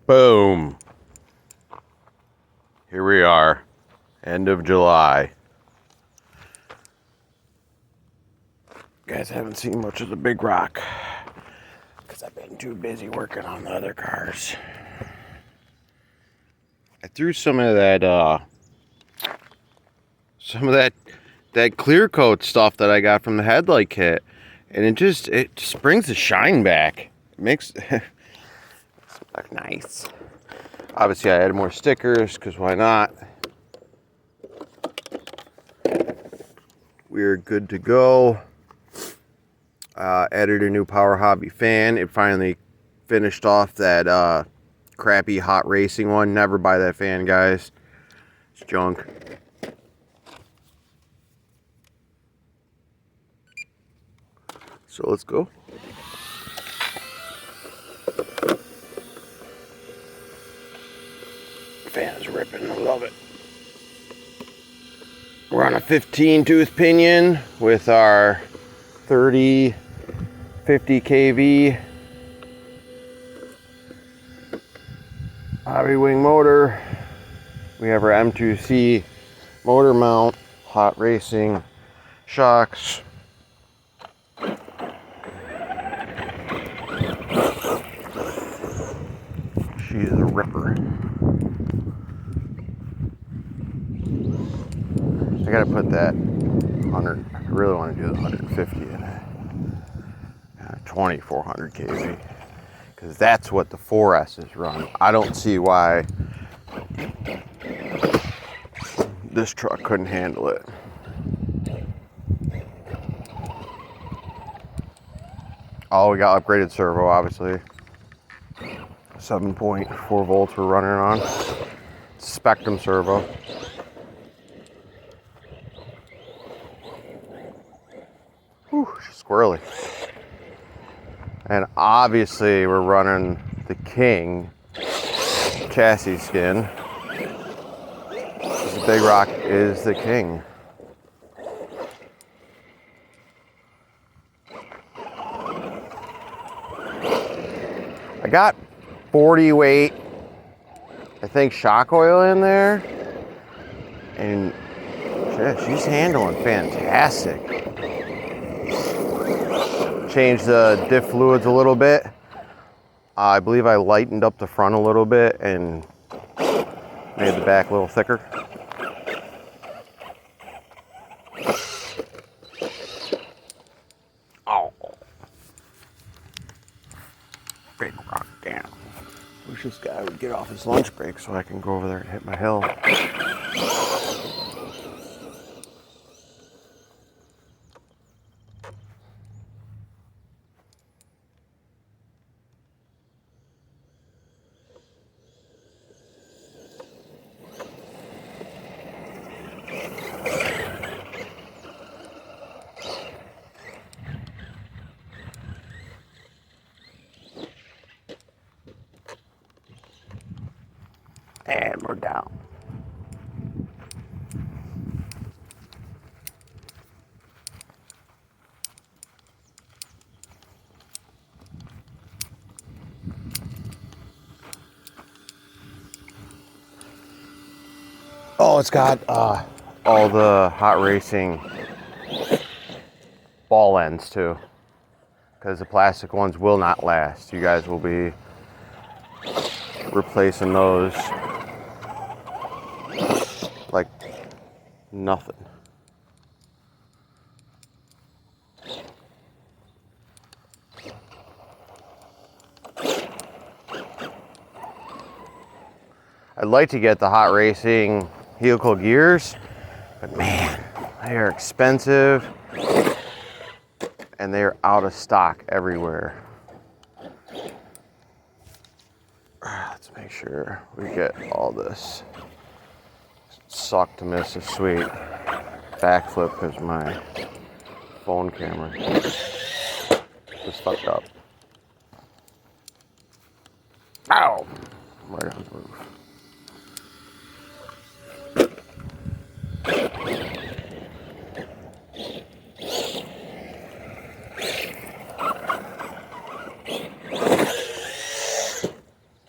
Boom. Here we are, end of July. You guys haven't seen much of the Big Rock because I've been too busy working on the other cars. I threw some of that clear coat stuff that I got from the headlight kit, and it just brings the shine back. It makes it look nice. Obviously, I added more stickers because why not? We're good to go. Added a new Power Hobby fan. It finally finished off that crappy hot racing one. Never buy that fan, guys. It's junk. So let's go. Fan is ripping. I love it. We're on a 15 tooth pinion with our 30 50 kV hobby wing motor. We have our M2C motor mount, hot racing shocks. She is a ripper. I gotta put that 100, I really want to do the 150 in it. 2400 kV. Because that's what the 4S's run. I don't see why this truck couldn't handle it. Oh, we got upgraded servo, obviously. 7.4 volts we're running on. Spectrum servo. Whew, she's squirrely. And obviously we're running the King chassis skin. The Big Rock is the King. I got 40 weight, I think, shock oil in there. And shit, she's handling fantastic. Changed the diff fluids a little bit. I believe I lightened up the front a little bit and made the back a little thicker. Oh, Big Rock down. Wish this guy would get off his lunch break so I can go over there and hit my hill. And we're down. Oh, it's got all the hot racing ball ends too, because the plastic ones will not last. You guys will be replacing those like nothing. I'd like to get the hot racing helical gears, but man, they are expensive and they're out of stock everywhere. Let's make sure we get all this. Suck to miss a sweet backflip because my phone camera just fucked up. Ow! Right on the roof.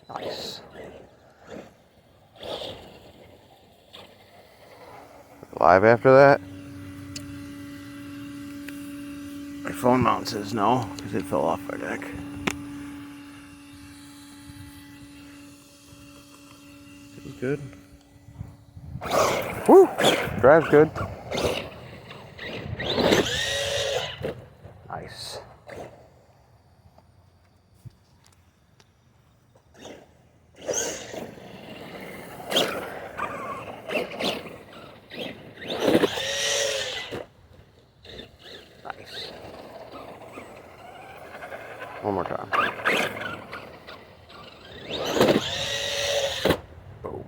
Nice. Live after that? My phone mount says no, because it fell off my deck. Seems good. Woo! Drives good. Nice. Nice. One more time. Boom.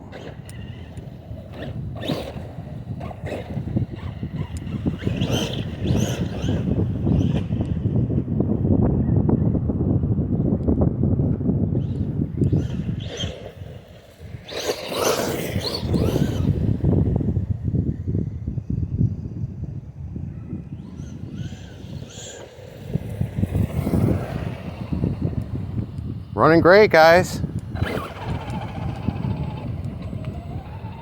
Running great, guys.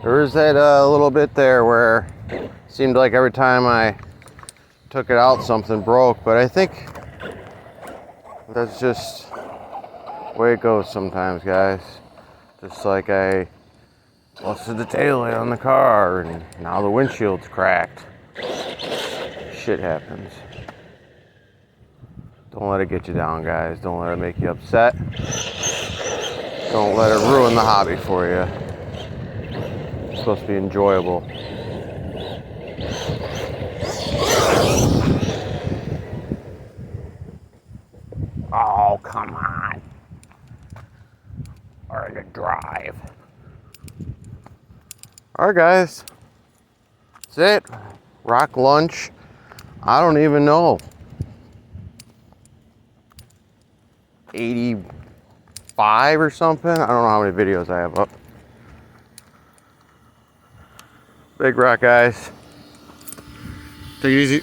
There was that little bit there where it seemed like every time I took it out something broke, but I think that's just the way it goes sometimes, guys. Just like I busted the taillight on the car and now the windshield's cracked. Shit happens. Don't let it get you down, guys. Don't let it make you upset. Don't let it ruin the hobby for you. It's supposed to be enjoyable. Oh, come on. Or to drive. Alright, guys. That's it. Rock lunch. I don't even know. 85 or something. I don't know how many videos I have up. Big Rock, guys. Take it easy.